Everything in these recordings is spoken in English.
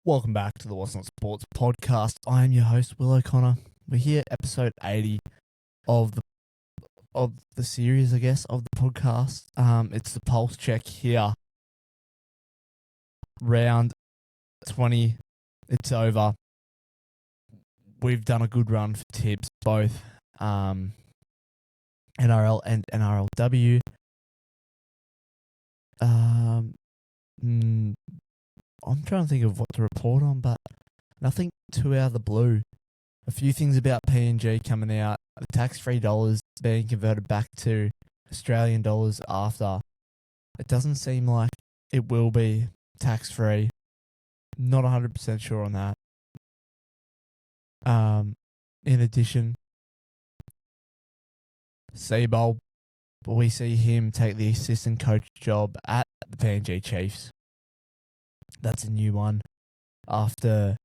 Welcome back to the What's Not Sports podcast. I am your host, Will O'Connor. We're here, episode 80 of the series, I guess, of the podcast. It's the pulse check here. Round 20, it's over. We've done a good run for tips, both NRL and NRLW. I'm trying to think of what to report on, but nothing too out of the blue. A few things about PNG coming out. The tax-free dollars being converted back to Australian dollars after. It doesn't seem like it will be tax-free. Not 100% sure on that. In addition, Seabold, we see him take the assistant coach job at the PNG Chiefs. That's a new one after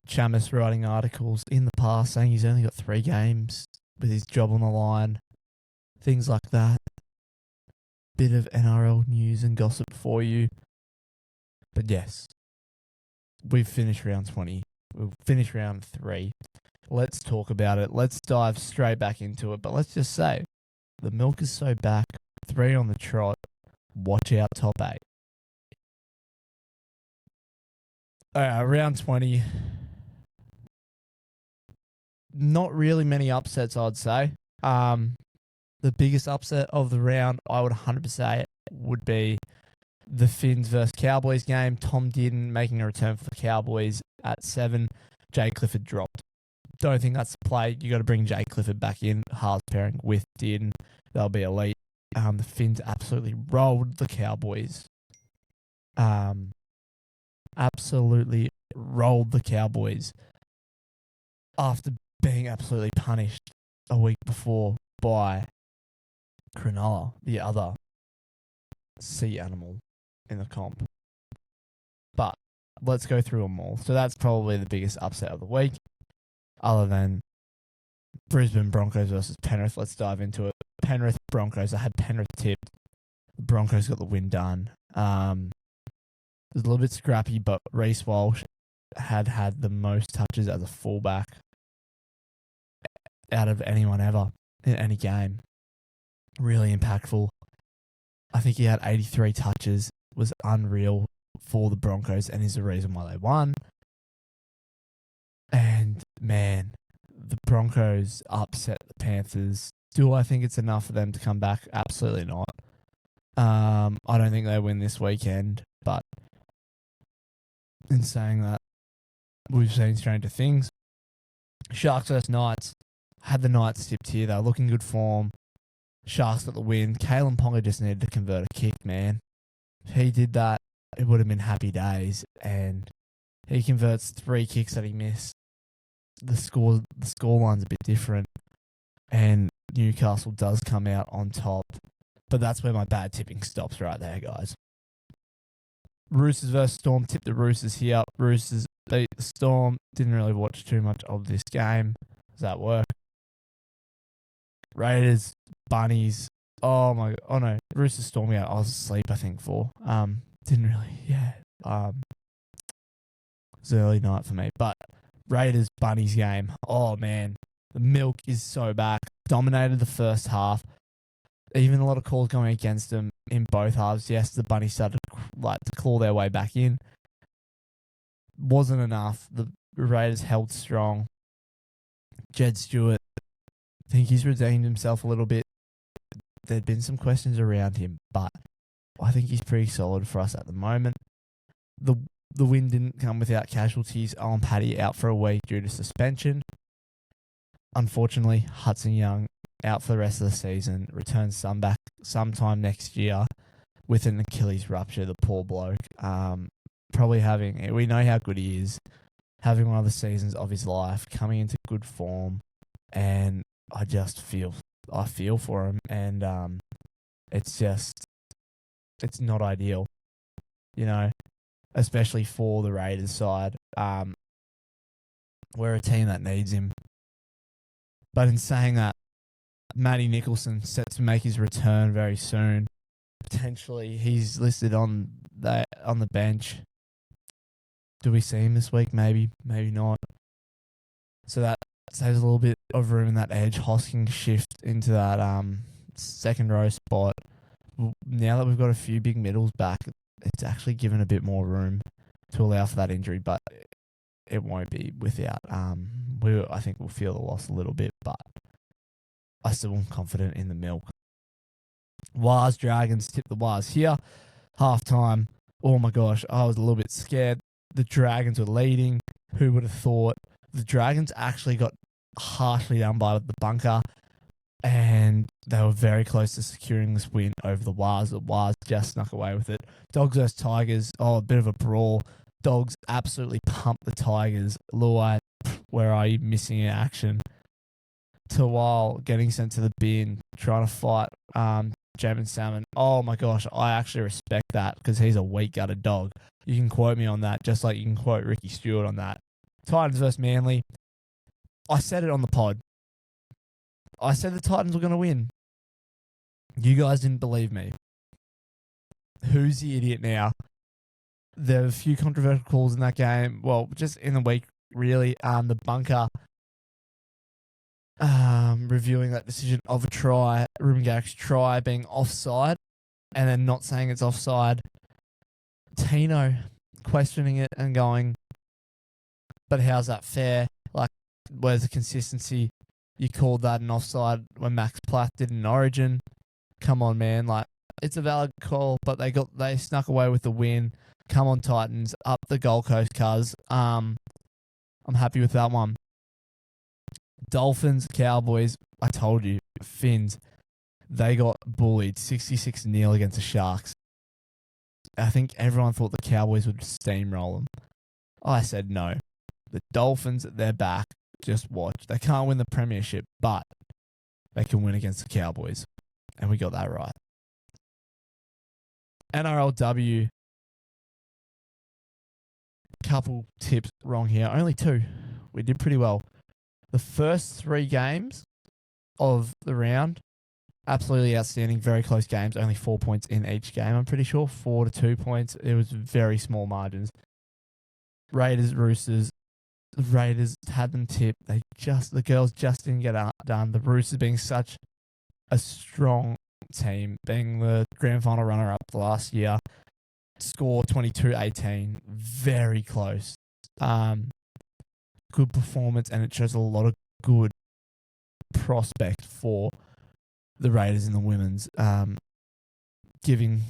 Chamis writing articles in the past saying he's only got 3 games with his job on the line. Things like that. Bit of NRL news and gossip for you. But yes, we've finished round 20. We've finished round 3. Let's talk about it. Let's dive straight back into it. But let's just say, the milk is so back. 3 on the trot. Watch out, top 8. Round 20. Not really many upsets, I'd say. The biggest upset of the round, I would 100% say, would be the Finns versus Cowboys game. Tom Dearden making a return for the Cowboys at 7. Jay Clifford dropped. Don't think that's the play. You got to bring Jay Clifford back in. Halves pairing with Dearden. They'll be elite. The Finns absolutely rolled the Cowboys. Absolutely rolled the Cowboys after being absolutely punished a week before by Cronulla, the other sea animal in the comp. But let's go through them all. So that's probably the biggest upset of the week, other than Brisbane Broncos versus Penrith. Let's dive into it. Penrith Broncos. I had Penrith tipped. The Broncos got the win done. It was a little bit scrappy, but Reece Walsh had the most touches as a fullback out of anyone ever in any game. Really impactful. I think he had 83 touches. Was unreal for the Broncos and is the reason why they won. And, man, the Broncos upset the Panthers. Do I think it's enough for them to come back? Absolutely not. I don't think they win this weekend, but in saying that, we've seen stranger things. Sharks versus Knights. Had the Knights tipped here. They were looking good form. Sharks got the win. Kalen Ponga just needed to convert a kick, man. If he did that, it would have been happy days. And he converts 3 kicks that he missed. The scoreline's a bit different. And Newcastle does come out on top. But that's where my bad tipping stops right there, guys. Roosters versus Storm. Tipped the Roosters here. Roosters beat the Storm. Didn't really watch too much of this game. Does that work? Raiders, Bunnies. Oh my. Oh no. Roosters Storm out. I was asleep, I think, for. Didn't really. Yeah. It was early night for me. But Raiders, Bunnies game. Oh man. The milk is so back. Dominated the first half. Even a lot of calls going against them in both halves. Yes, the Bunnies started to claw their way back in. Wasn't enough. The Raiders held strong. Jed Stewart, I think he's redeemed himself a little bit. There'd been some questions around him, but I think he's pretty solid for us at the moment. The win didn't come without casualties. Owen Paddy out for a week due to suspension. Unfortunately, Hudson Young out for the rest of the season, returns back sometime next year with an Achilles rupture, the poor bloke. We know how good he is, having one of the seasons of his life, coming into good form, and I feel for him, and it's not ideal, especially for the Raiders side. We're a team that needs him. But in saying that, Matty Nicholson set to make his return very soon. Potentially, he's listed on the bench. Do we see him this week? Maybe, maybe not. So that saves a little bit of room in that edge. Hoskins shift into that second row spot. Now that we've got a few big middles back, it's actually given a bit more room to allow for that injury, but it won't be without. I think we'll feel the loss a little bit, but I still am confident in the milk. Waz Dragons tip the Waz here. Half time. Oh my gosh, I was a little bit scared. The Dragons were leading. Who would have thought? The Dragons actually got harshly done by the bunker, and they were very close to securing this win over the Waz. The Waz just snuck away with it. Dogs vs Tigers. Oh, a bit of a brawl. Dogs absolutely pumped the Tigers. Luai, where are you, missing in action? Tawal getting sent to the bin, trying to fight Jamin Salmon. Oh my gosh, I actually respect that because he's a weak-gutted dog. You can quote me on that, just like you can quote Ricky Stewart on that. Titans versus Manly. I said it on the pod. I said the Titans were going to win. You guys didn't believe me. Who's the idiot now? There were a few controversial calls in that game. Well, just in the week, really. The bunker reviewing that decision of a try, Ruben Garrick's try being offside, and then not saying it's offside. Tino questioning it and going, but how's that fair? Like, where's the consistency? You called that an offside when Max Platt did in Origin. Come on, man. Like, it's a valid call, but they snuck away with the win. Come on, Titans. Up the Gold Coast, cuz. I'm happy with that one. Dolphins, Cowboys. I told you. Finns. They got bullied 66-0 against the Sharks. I think everyone thought the Cowboys would steamroll them. I said no. The Dolphins, they're back. Just watch. They can't win the premiership, but they can win against the Cowboys. And we got that right. NRLW. Couple tips wrong here. Only 2. We did pretty well. The first 3 games of the round, absolutely outstanding. Very close games. Only 4 points in each game, I'm pretty sure. 4 to 2 points. It was very small margins. Raiders, Roosters. The Raiders had them tipped. The girls just didn't get done. The Roosters being such a strong team, being the grand final runner-up last year. Score 22-18. Very close. Good performance, and it shows a lot of good prospect for the Raiders in the women's. Giving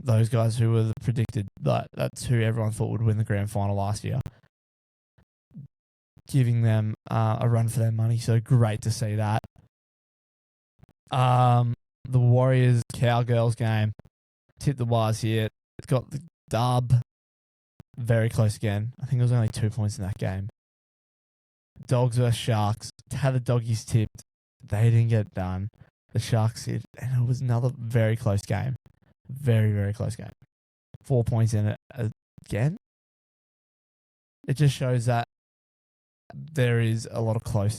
those guys who were predicted, that's who everyone thought would win the grand final last year, giving them a run for their money. So great to see that. The Warriors Cowgirls game. Tip the wires here. It's got the dub. Very close again. I think it was only 2 points in that game. Dogs versus Sharks. Had the doggies tipped. They didn't get it done. The Sharks did. And it was another very close game. Very, very close game. 4 points in it again. It just shows that there is a lot of close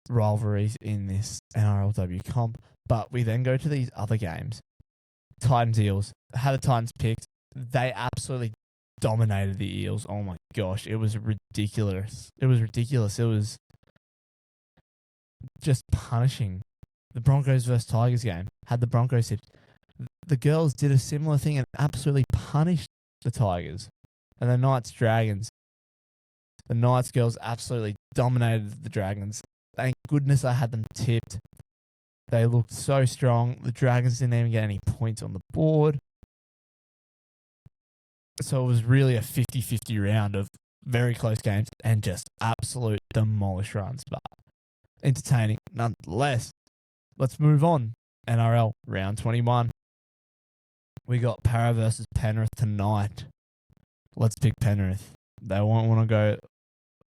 rivalries in this NRLW comp. But we then go to these other games. Titans Eels. Had the Titans picked. They absolutely dominated the Eels. Oh my gosh. It was ridiculous. It was just punishing. The Broncos versus Tigers game. Had the Broncos hit. The girls did a similar thing and absolutely punished the Tigers. And the Knights Dragons. The Knights girls absolutely dominated the Dragons. Thank goodness I had them tipped. They looked so strong. The Dragons didn't even get any points on the board. So it was really a 50-50 round of very close games and just absolute demolish runs. But entertaining nonetheless. Let's move on. NRL round 21. We got Para versus Penrith tonight. Let's pick Penrith. They won't want to go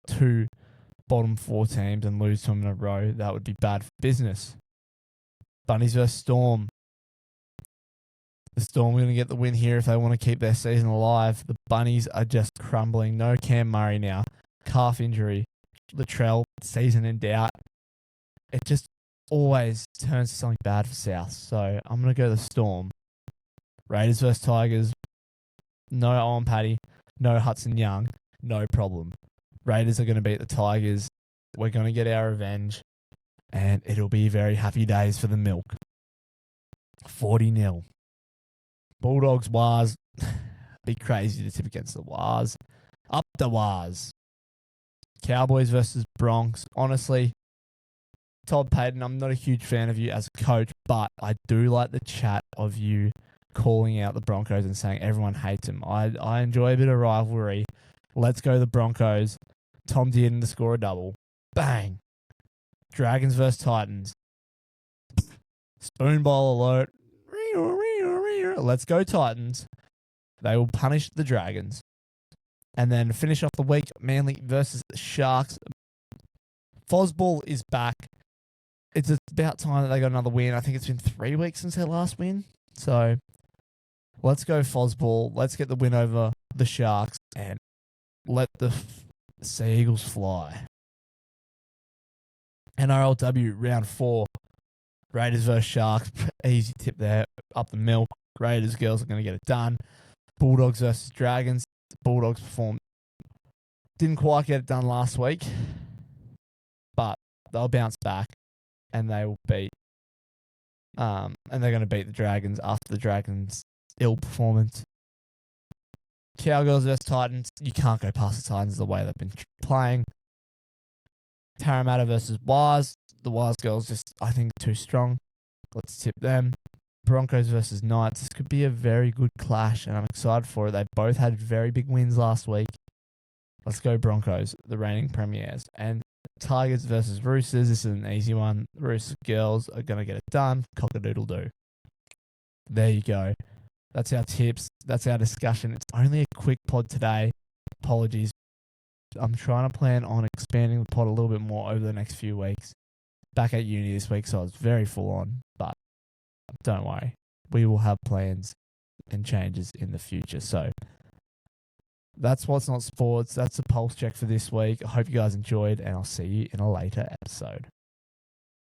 2 bottom 4 teams and lose to them in a row. That would be bad for business. Bunnies versus Storm. The Storm are going to get the win here if they want to keep their season alive. The Bunnies are just crumbling. No Cam Murray now. Calf injury. Latrell, season in doubt. It just always turns to something bad for South. So I'm going to go the Storm. Raiders versus Tigers. No Owen Paddy. No Hudson Young. no problem. Raiders are going to beat the Tigers. We're going to get our revenge. And it'll be very happy days for the Milk. 40-0. Bulldogs, Wars. Be crazy to tip against the Wars. Up the Wars. Cowboys versus Bronx. Honestly, Todd Payton, I'm not a huge fan of you as a coach, but I do like the chat of you calling out the Broncos and saying everyone hates him. I enjoy a bit of rivalry. Let's go the Broncos. Tom Dearden to score a double. Bang. Dragons versus Titans. Spoonball alert. Let's go Titans. They will punish the Dragons. And then finish off the week, Manly versus Sharks. Fosball is back. It's about time that they got another win. I think it's been 3 weeks since their last win. So let's go Fosball. Let's get the win over the Sharks and let the Sea Eagles fly. NRLW round 4. Raiders versus Sharks. Easy tip there. Up the Milk. Raiders girls are going to get it done. Bulldogs versus Dragons. Bulldogs performed. Didn't quite get it done last week. But they'll bounce back. And they will beat. And they're going to beat the Dragons after the Dragons' ill performance. Cowgirls versus Titans. You can't go past the Titans the way they've been playing. Parramatta versus Wars. The Wars girls just, I think, too strong. Let's tip them. Broncos versus Knights. This could be a very good clash, and I'm excited for it. They both had very big wins last week. Let's go Broncos, the reigning premiers. And Tigers versus Roosters. This is an easy one. The Roosters girls are going to get it done. Cock-a-doodle-doo. There you go. That's our tips. That's our discussion. It's only a quick pod today. Apologies. I'm trying to plan on expanding the pod a little bit more over the next few weeks. Back at uni this week, so I was very full on. But don't worry. We will have plans and changes in the future. So that's What's Not Sports. That's the pulse check for this week. I hope you guys enjoyed, and I'll see you in a later episode.